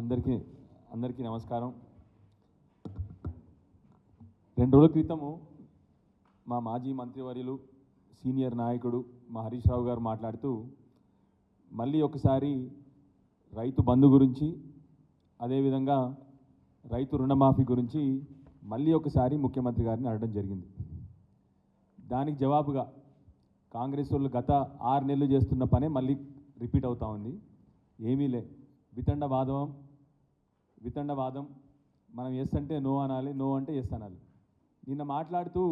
అందరికీ నమస్కారం. 2 రోజుల క్రితము మా మాజీ మంత్రివర్యులు సీనియర్ నాయకుడు మా హరీష్ రావు గారు మాట్లాడుతూ మళ్ళీ ఒకసారి రైతు బంధు గురించి అదేవిధంగా రైతు రుణమాఫీ గురించి మళ్ళీ ఒకసారి ముఖ్యమంత్రి గారిని అడగడం జరిగింది. దానికి జవాబుగా కాంగ్రెస్ వాళ్ళు గత 6 నెలలు చేస్తున్న పనే మళ్ళీ రిపీట్ అవుతూ ఉంది. ఏమీ లే, వితండవాదం మనం ఎస్ అంటే నో అనాలి, నో అంటే ఎస్ అనాలి. నిన్న మాట్లాడుతూ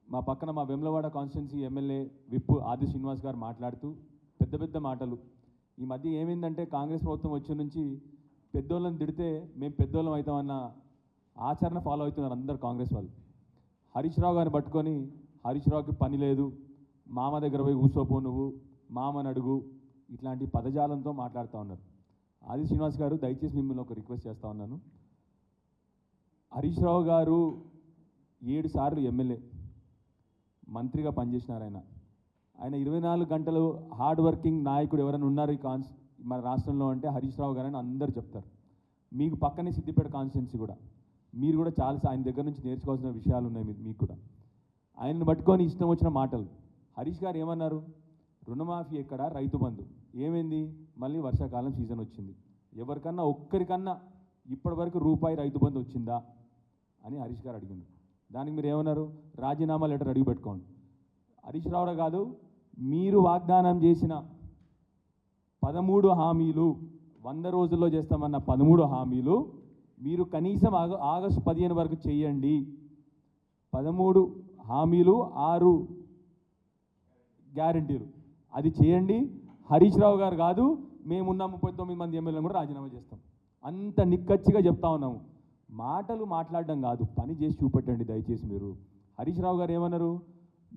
మా పక్కన మా వెమ్లవాడ కాన్స్టిట్యున్సీ ఎమ్మెల్యే విప్ ఆది శ్రీనివాస్ గారు మాట్లాడుతూ పెద్ద మాటలు. ఈ మధ్య ఏమైందంటే కాంగ్రెస్ ప్రభుత్వం వచ్చే నుంచి పెద్దోళ్ళని తిడితే మేము పెద్దోళ్ళం అవుతామన్న ఆచరణ ఫాలో అవుతున్నారు అందరు కాంగ్రెస్ వాళ్ళు. హరీష్ రావు గారిని పట్టుకొని హరీష్ రావుకి పని లేదు, మామ దగ్గర పోయి కూర్చోపో, నువ్వు మామని అడుగు, ఇట్లాంటి పదజాలంతో మాట్లాడుతూ ఉన్నారు. ఆది శ్రీనివాస్ గారు, దయచేసి మిమ్మల్ని ఒక రిక్వెస్ట్ చేస్తూ ఉన్నాను. హరీష్ రావు గారు 7 సార్లు ఎమ్మెల్యే మంత్రిగా పనిచేసినారు. ఆయన 24 గంటలు హార్డ్ వర్కింగ్ నాయకుడు ఎవరైనా ఉన్నారు మన రాష్ట్రంలో అంటే హరీష్ రావు గారని అందరూ చెప్తారు. మీకు పక్కనే సిద్దిపేట కాన్స్టిట్యున్సీ కూడా, మీరు కూడా చాలా ఆయన దగ్గర నుంచి నేర్చుకోవాల్సిన విషయాలు ఉన్నాయి మీకు కూడా. ఆయన్ని పట్టుకొని ఇష్టం వచ్చిన మాటలు. హరీష్ గారు ఏమన్నారు? రుణమాఫీ ఎక్కడ, రైతు బంధు ఏమైంది? మళ్ళీ వర్షాకాలం సీజన్ వచ్చింది, ఎవరికన్నా ఒక్కరికన్నా ఇప్పటివరకు రూపాయి రైతు బంధు వచ్చిందా అని హరీష్ గారు అడిగింది. దానికి మీరు ఏమన్నారు? రాజీనామా లెటర్ అడిగి పెట్టుకోండి. హరీష్ రావు గారు, మీరు వాగ్దానం చేసిన 13 హామీలు, 100 రోజుల్లో చేస్తామన్న 13 హామీలు మీరు కనీసం ఆగస్టు 15 వరకు చేయండి. 13 హామీలు, 6 గ్యారంటీలు, అది చేయండి. హరీష్ రావు గారు కాదు, మేమున్న 39 మంది ఎమ్మెల్యేలను కూడా రాజీనామా చేస్తాం. అంత నిక్కచ్చిగా చెప్తా ఉన్నాము. మాటలు మాట్లాడడం కాదు, పని చేసి చూపెట్టండి దయచేసి. హరీష్ రావు గారు ఏమన్నారు?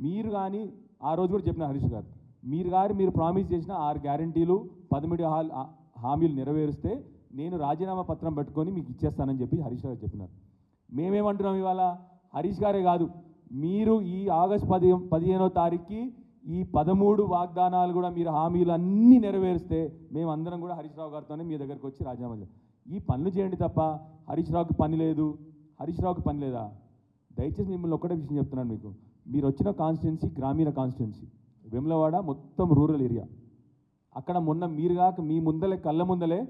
మీరు కానీ ఆ రోజు కూడా చెప్పిన హరీష్ గారు, మీరు ప్రామిస్ చేసిన 6 గ్యారంటీలు, 13 హామీలు నెరవేరుస్తే నేను రాజీనామా పత్రం పెట్టుకొని మీకు ఇచ్చేస్తానని చెప్పి హరీష్ గారు చెప్పినారు. మేమేమంటున్నాం ఇవాళ? హరీష్ గారే కాదు, మీరు ఈ ఆగస్టు 15వ తారీఖుకి ఈ 13 వాగ్దానాలు కూడా, మీరు హామీలు అన్నీ నెరవేరిస్తే మేమందరం కూడా హరీష్ రావు గారితోనే మీ దగ్గరికి వచ్చి రాజీనామా చేస్తాం. ఈ పనులు చేయండి తప్ప హరీష్ రావుకి పని లేదు, హరీష్ రావుకి పని లేదా? దయచేసి మిమ్మల్ని ఒక్కటే విషయం చెప్తున్నాను మీకు. మీరు వచ్చిన కాన్స్టిట్యున్సీ గ్రామీణ కాన్స్టిట్యున్సీ, వెమ్లవాడ మొత్తం రూరల్ ఏరియా. అక్కడ మొన్న మీ ముందలే, కళ్ళ ముందలే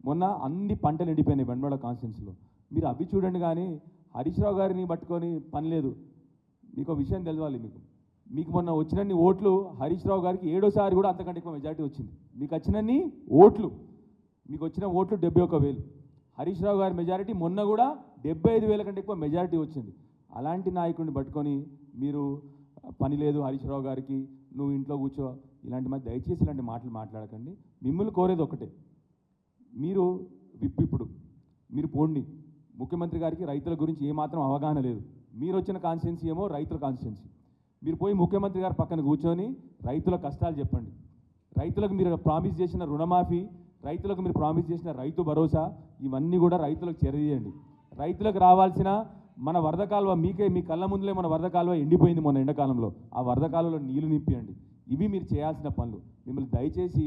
మొన్న అన్ని పంటలు ఎండిపోయినాయి వెమ్లవాడ కాన్స్టిట్యున్సీలో. మీరు అవి చూడండి. కానీ హరీష్ రావు గారిని పట్టుకొని పని లేదు. మీకు విషయం తెలవాలి. మీకు మొన్న వచ్చినన్ని ఓట్లు హరీష్ రావు గారికి 7వసారి కూడా అంతకంటే ఎక్కువ మెజారిటీ వచ్చింది. మీకు వచ్చినన్ని ఓట్లు, మీకు వచ్చిన ఓట్లు 71,000. హరీష్ రావు గారి మెజారిటీ మొన్న కూడా 75,000 కంటే ఎక్కువ మెజారిటీ వచ్చింది. అలాంటి నాయకుడిని పట్టుకొని మీరు పని లేదు హరీష్ రావు గారికి, నువ్వు ఇంట్లో కూర్చో, దయచేసి ఇలాంటి మాటలు మాట్లాడకండి. మిమ్మల్ని కోరేది ఒకటే, మీరు ఇప్పుడు మీరు పోండి. ముఖ్యమంత్రి గారికి రైతుల గురించి ఏమాత్రం అవగాహన లేదు. మీరు వచ్చిన కాన్స్టిట్యున్సీ ఏమో రైతుల కాన్స్టిట్యున్సీ. మీరు పోయి ముఖ్యమంత్రి గారి పక్కన కూర్చొని రైతుల కష్టాలు చెప్పండి. రైతులకు మీరు ప్రామిస్ చేసిన రుణమాఫీ, రైతులకు మీరు ప్రామిస్ చేసిన రైతు భరోసా, ఇవన్నీ కూడా రైతులకు చేరదీయండి. రైతులకు రావాల్సిన మన వరద కాలువ, మీ కళ్ళ ముందులే మన వరద కాలువ ఎండిపోయింది మొన్న ఎండాకాలంలో, ఆ వరద కాలువలో నీళ్లు నింపియండి. ఇవి మీరు చేయాల్సిన పనులు. మిమ్మల్ని దయచేసి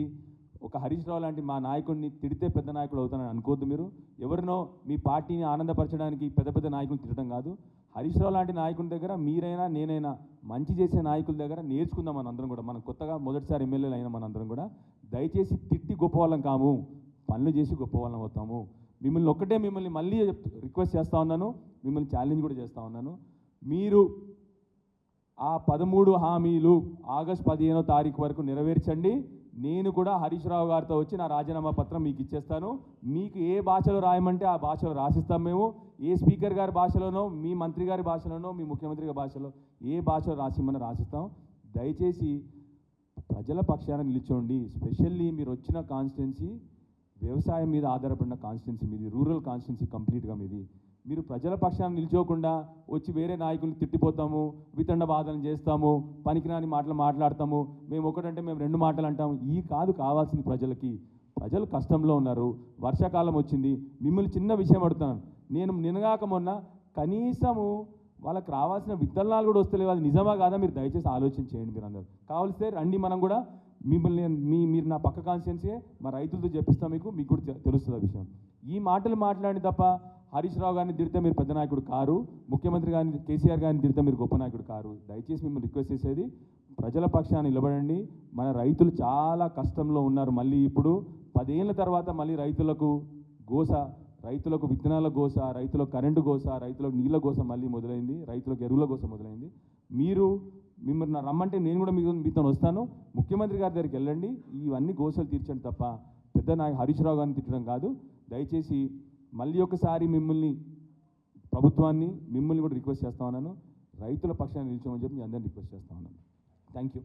ఒక హరీష్ రావు లాంటి మా నాయకుడిని తిడితే పెద్ద నాయకుడు అవుతానని అనుకోవద్దు. మీరు ఎవరినో మీ పార్టీని ఆనందపరచడానికి పెద్ద నాయకులు తిట్టడం కాదు. హరీష్ రావు లాంటి నాయకుడి దగ్గర మీరైనా నేనైనా మంచి చేసే నాయకుల దగ్గర నేర్చుకుందాం. మనందరం కూడా, మనం కొత్తగా మొదటిసారి ఎమ్మెల్యేలు అయినా మనందరం కూడా దయచేసి తిట్టి గొప్పవాళ్ళం కాము, పనులు చేసి గొప్పవాళ్ళం అవుతాము. మిమ్మల్ని మళ్ళీ రిక్వెస్ట్ చేస్తూ ఉన్నాను, మిమ్మల్ని ఛాలెంజ్ కూడా చేస్తూ ఉన్నాను. మీరు ఆ 13 హామీలు ఆగస్టు 15వ తారీఖు వరకు నెరవేర్చండి. నేను కూడా హరీష్ రావు గారితో వచ్చి నా రాజీనామా పత్రం మీకు ఇచ్చేస్తాను. మీకు ఏ భాషలో రాయమంటే ఆ భాషలో రాసిస్తాం మేము. ఏ స్పీకర్ గారి భాషలోనో, మీ మంత్రి గారి భాషలోనో, మీ ముఖ్యమంత్రి గారి భాషలో ఏ భాషలో రాసిమ్మని రాసిస్తాం. దయచేసి ప్రజల పక్షాన నిల్చోండి. స్పెషల్లీ మీరు వచ్చిన కాన్స్టిట్యున్సీ వ్యవసాయం మీద ఆధారపడిన కాన్స్టిట్యున్సీ మీది, రూరల్ కాన్స్టిట్యున్సీ కంప్లీట్గా మీది. మీరు ప్రజల పక్షాన నిల్చోకుండా వచ్చి వేరే నాయకుల్ని తిట్టిపోతాము, వితండ బాధలు చేస్తాము, పనికిరాని మాటలు మాట్లాడతాము, మేము ఒకటంటే మేము 2 మాటలు అంటాము. ఈ కాదు కావాల్సింది ప్రజలకి. ప్రజలు కష్టంలో ఉన్నారు, వర్షాకాలం వచ్చింది. మిమ్మల్ని చిన్న విషయం అడుగుతున్నాను. నేను నిన్నగాక మొన్న కనీసము వాళ్ళకి రావాల్సిన విత్తనాలు కూడా వస్తలేవు. అది నిజమా కాదా మీరు దయచేసి ఆలోచన చేయండి. మీరు అందరూ కావాల్స్తే రండి, మనం కూడా మిమ్మల్ని మీరు నా పక్క కాన్స్టిట్యున్సీ మా రైతులతో చెప్పిస్తాం, మీకు కూడా తెలుస్తుంది ఆ విషయం. ఈ మాటలు మాట్లాడి తప్ప హరీష్ రావు గారిని తిడితే మీరు పెద్ద నాయకుడు కారు, ముఖ్యమంత్రి గారిని కేసీఆర్ గారిని తిడితే మీరు గొప్ప నాయకుడు కారు. దయచేసి మిమ్మల్ని రిక్వెస్ట్ చేసేది, ప్రజల పక్షాన్ని నిలబడండి. మన రైతులు చాలా కష్టంలో ఉన్నారు. మళ్ళీ ఇప్పుడు 10 ఏళ్ళ తర్వాత మళ్ళీ రైతులకు గోస, రైతులకు విత్తనాల గోస, రైతులకు కరెంటు గోస, రైతులకు నీళ్ళ గోస మళ్ళీ మొదలైంది, రైతులకు ఎరువుల గోస మొదలైంది. మిమ్మల్ని రమ్మంటే నేను కూడా మీతో వస్తాను. ముఖ్యమంత్రి గారి దగ్గరికి వెళ్ళండి, ఇవన్నీ గోసలు తీర్చండి తప్ప పెద్ద నాయకు హరీష్ రావు గారిని తిట్టడం కాదు. దయచేసి మళ్ళీ ఒకసారి ప్రభుత్వాన్ని మిమ్మల్ని కూడా రిక్వెస్ట్ చేస్తా ఉన్నాను, రైతుల పక్షాన్ని నిల్చోమని చెప్పి మీ అందరిని రిక్వెస్ట్ చేస్తా ఉన్నాను. Thank you.